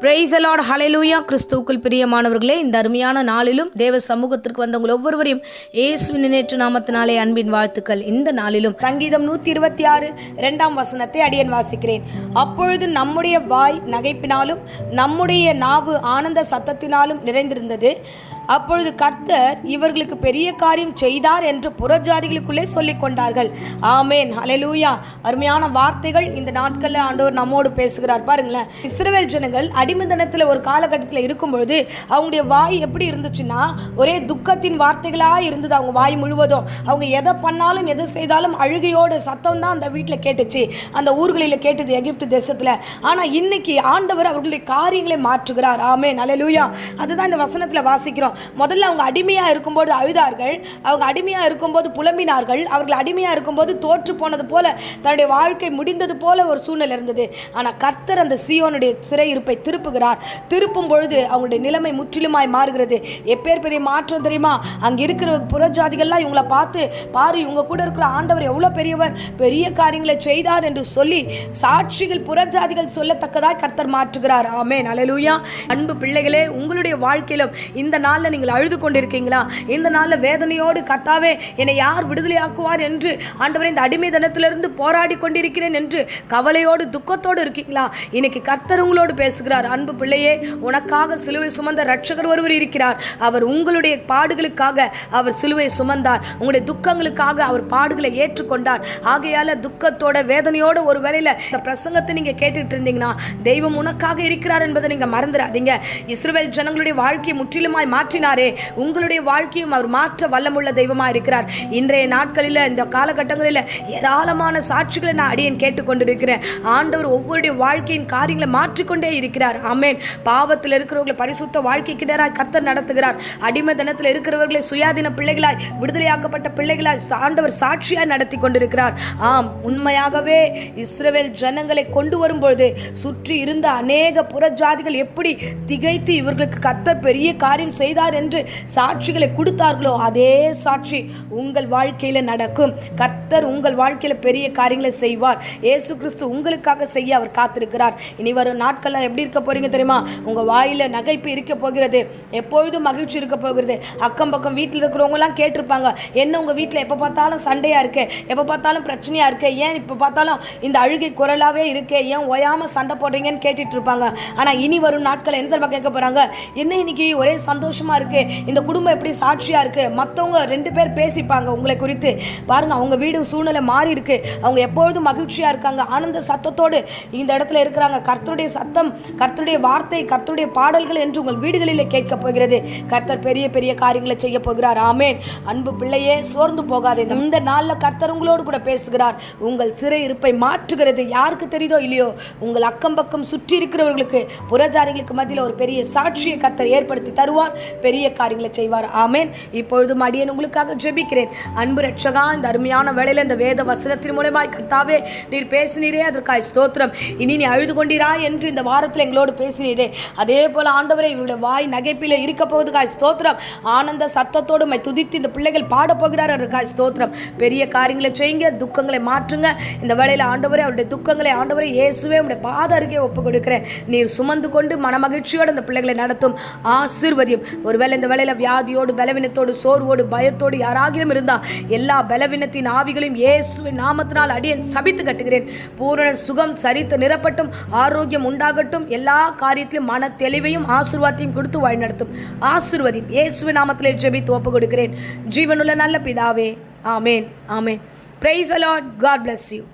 Praise the Lord, ஹல்லேலூயா. கிறிஸ்துவுக்குள் பிரியமானவர்களே, இந்த அருமையான நாளிலும் தேவ சமூகத்திற்கு வந்தவங்க ஒவ்வொருவரையும் இயேசுவின் நேற்று நாமத்தினாலே அன்பின் வாழ்த்துக்கள். இந்த நாளிலும் சங்கீதம் 126 2ஆம் வசனத்தை அடியேன் வாசிக்கிறேன். அப்பொழுது நம்முடைய வாய் நகைப்பினாலும் நம்முடைய நாவு ஆனந்த சத்தத்தினாலும் நிறைந்திருந்தது. அப்பொழுது கர்த்தர் இவர்களுக்கு பெரிய காரியம் செய்தார் என்று புறஜாதிகளுக்குள்ளே சொல்லிக் கொண்டார்கள். ஆமேன், ஹல்லேலூயா. அருமையான வார்த்தைகள் இந்த நாட்களில் ஆண்டவர் நம்மோடு பேசுகிறார். பாருங்களேன், இஸ்ரவேல் ஜனங்கள் அடிமைத்தனத்தில் ஒரு காலகட்டத்தில் இருக்கும் பொழுது அவங்களுடைய வாய் எப்படி இருந்துச்சுன்னா ஒரே துக்கத்தின் வார்த்தைகளாக இருந்தது. அவங்க வாய் முழுவதும் அவங்க எதை பண்ணாலும் எதை செய்தாலும் அழுகையோடு சத்தம் தான் அந்த வீட்டில் கேட்டுச்சு, அந்த ஊர்களில் கேட்டது, எகிப்து தேசத்தில். ஆனால் இன்னைக்கு ஆண்டவர் அவர்களுடைய காரியங்களை மாற்றுகிறார். ஆமேன், ஹல்லேலூயா. அதுதான் இந்த வசனத்தில் வாசிக்கிறோம். முதல்ல அவங்க அடிமையாக இருக்கும்போது அழுதார்கள், அவங்க அடிமையாக இருக்கும்போது புலம்பினார்கள், அவர்கள் அடிமையாக இருக்கும்போது தோற்று போனது போல தன்னுடைய வாழ்க்கை முடிந்தது போல ஒரு சூழ்நிலை இருந்தது. ஆனால் கர்த்தர் அந்த சீயோனுடைய சிறையிருப்பை திருப்புகிறார். திருப்பும் பொழுது அவங்களுடைய நிலைமை முற்றிலுமாய் மாறுகிறது. எப்பேர் பெரிய மாற்றம் தெரியுமா? அங்கே இருக்கிற புறஜாதிகள்லாம் இவங்களை பார்த்து, பாரு இவங்க கூட இருக்கிற ஆண்டவர் எவ்வளோ பெரியவர், பெரிய காரியங்களை செய்தார் என்று சொல்லி சாட்சிகள் புறஜாதிகள் சொல்லத்தக்கதாய் கர்த்தர் மாற்றுகிறார். ஆமென், ஹல்லேலூயா. அன்பு பிள்ளைகளே, உங்களுடைய வாழ்க்கையிலும் இந்த நாளில் நீங்கள் அழுது கொண்டிருக்கீங்களா? இந்த நாளில் வேதனையோடு கர்த்தாவே என்னை யார் விடுதலையாக்குவார் என்று ஆண்டவரே இந்த அடிமைத்தனத்திலிருந்து போராடி கொண்டிருக்கிறேன் என்று கவலையோடு துக்கத்தோடு இருக்கீங்களா? இன்னைக்கு கர்த்தர் உங்களோடு பேசுகிறார். அன்பு பிள்ளையே, உனக்காக சிலுவை சுமந்த ரட்சகர் ஒருவர் இருக்கிறார். அவர் உங்களுடைய பாடுகளுக்காக அவர் சிலுவை சுமந்தார், உங்களுடைய துக்கங்களுக்காக அவர் பாடுகளை ஏற்றுக்கொண்டார். ஆகையால துக்கத்தோட வேதனையோட ஒரு வேளையில இந்த பிரசங்கத்தை நீங்க கேட்டுட்டு இருந்தீங்கன்னா தெய்வம் உனக்காக இருக்கிறார் என்பதை நீங்க மறந்துடாதீங்க. இஸ்ரவேல் ஜனங்களுடைய வாழ்க்கையை முற்றிலுமாய் மாற்றினாரே, உங்களுடைய வாழ்க்கையும் அவர் மாற்ற வல்லமுள்ள தெய்வமாக இருக்கிறார். இன்றைய நாட்களில் இந்த காலகட்டங்களில் ஏராளமான சாட்சிகளை நான் அடியேன் கேட்டுக்கொண்டிருக்கிறேன். ஆண்டவர் ஒவ்வொருடைய வாழ்க்கையின் காரியங்களை மாற்றிக்கொண்டே இருக்கிறார். ஆமென். பாவத்தில் இருக்கிறவர்களை பரிசுத்த வாழ்க்கைக்கு நேராக கர்த்தர் நடத்துகிறார். அடிமைத்தனத்தில் இருக்கிறவர்களை சுயாதீன பிள்ளைகளாய், விடுதலையாக்கப்பட்ட பிள்ளைகளாய் ஆண்டவர் சாட்சியாய் நடத்தி கொண்டிருக்கிறார். ஆம், உண்மையாகவே இஸ்ரவேல் ஜனங்களை கொண்டு வரும்பொழுது சுற்றி இருந்த அநேக புறஜாதிகள் எப்படி திகைத்து இவர்களுக்கு கர்த்தர் பெரிய காரியம் செய்தார் என்று சாட்சிகளை கொடுத்தார்களோ அதே சாட்சி உங்கள் வாழ்க்கையில நடக்கும். கர்த்தர் உங்கள் வாழ்க்கையில பெரிய காரியங்களை செய்வார். இயேசு கிறிஸ்து உங்களுக்காக செய்ய அவர் காத்திருக்கிறார். இனி வரும் நாட்கள்லாம் எப்படி இருக்க போறீங்க தெரியுமா? உங்க வாயில நகைப்பு இருக்க போகிறது, எப்பொழுதும் மகிழ்ச்சி இருக்க போகிறது. அக்கம் பக்கம் வீட்டில் இருக்கிறவங்க எல்லாம் கேட்டிருப்பாங்க, என்ன உங்க வீட்டில் எப்ப பார்த்தாலும் சண்டையா இருக்கு, எப்ப பார்த்தாலும் பிரச்சனையா இருக்கு, ஏன் இப்ப பார்த்தாலும் இந்த அழுகை குரலாவே இருக்கு, ஏன் ஓயாம சண்டை போடுறீங்கன்னு கேட்டுட்டு இருப்பாங்க. ஆனா இனி வரும் நாட்கள் என்ன தெரியுமா கேட்க போறாங்க? என்ன இன்னைக்கு ஒரே சந்தோஷமா இருக்கு, இந்த குடும்பம் எப்படி சாட்சியா இருக்கு, மற்றவங்க 2 பேர் பேசிப்பாங்க உங்களை குறித்து. பாருங்க, அவங்க வீடு சூழ்நிலை மாறி இருக்கு, அவங்க எப்பொழுதும் மகிழ்ச்சியா இருக்காங்க, ஆனந்த சத்தத்தோடு இந்த இடத்துல இருக்கிறாங்க. கர்த்தருடைய சத்தம், கர்த்தருடைய வார்த்தை, கர்த்தருடைய பாடல்கள் என்று உங்கள் வீடுகளில் கேட்க போகிறது. கர்த்தர் பெரிய பெரிய காரியங்களை செய்ய போகிறார். ஆமென். அன்பு பிள்ளையே, சோர்ந்து போகாதே. இந்த நாளில் கர்த்தர் உங்களோடு கூட பேசுகிறார். உங்கள் சிறை இருப்பை மாற்றுகிறது. யாருக்கு தெரியுதோ இல்லையோ, உங்கள் அக்கம் பக்கம் சுற்றி இருக்கிறவர்களுக்கு, புறஜாதிகளுக்கு மத்தியில் ஒரு பெரிய சாட்சியை கர்த்தர் ஏற்படுத்தி தருவார், பெரிய காரியங்களை செய்வார். ஆமென். இப்பொழுதும் அடியேன் உங்களுக்காக ஜெபிக்கிறேன். அன்பு ரட்சகா, இந்த அருமையான வேளையில இந்த வேத வசனத்தின் மூலமாய் கர்த்தாவே நீர் பேசினீரே, அதற்காய் ஸ்தோத்திரம். இனி நீ அழுது கொண்டீரா என்று இந்த வாரத்தில் எங்களோடு பேசினீரே, அதே போல ஆண்டவரே இவருடைய வாய் நகைப்பில் இருக்க போவதுக்காய் ஸ்தோத்திரம். ஆனந்த சத்தத்தோடு மை துதித்து இந்த பிள்ளைகள் பாட போகிறார், அதற்காய் ஸ்தோத்திரம். பெரிய காரியங்களை செய்யுங்க, துக்கங்களை மாற்றுங்க. இந்த வேளையில ஆண்டவரே அவருடைய துக்கங்களை ஆண்டவரே இயேசுவே உடைய பாத அருகே ஒப்பு கொடுக்கிறேன். நீர் சுமந்து கொண்டு மனமகிழ்ச்சியோடு இந்த பிள்ளைகளை நடத்தும், ஆசீர்வதியும். ஒருவேளை இந்த வேளையில வியாதியோடு, பலவீனத்தோடு, சோர்வோடு, பயத்தோடு யாராகிலும் இருந்தா எல்லா பலவீனத்தின் ஆவிகளையும் இயேசுவின் நாமத்தினால் அடியேன் சபித்து கட்டுகிறேன். பூரண சுகம் சரித்து நிரப்பட்டும், ஆரோக்கியம் உண்டாகட்டும். எல்லா காரியத்திலும் மன தெளிவையும் ஆசீர்வாதத்தையும் கொடுத்து வழிநடத்தும், ஆசீர்வதியும். இயேசுவின் நாமத்திலே ஜெபித்து ஒப்பு கொடுக்கிறேன், ஜீவனுள்ள நல்ல பிதாவே. ஆமேன், ஆமேன். Praise the Lord. God bless you.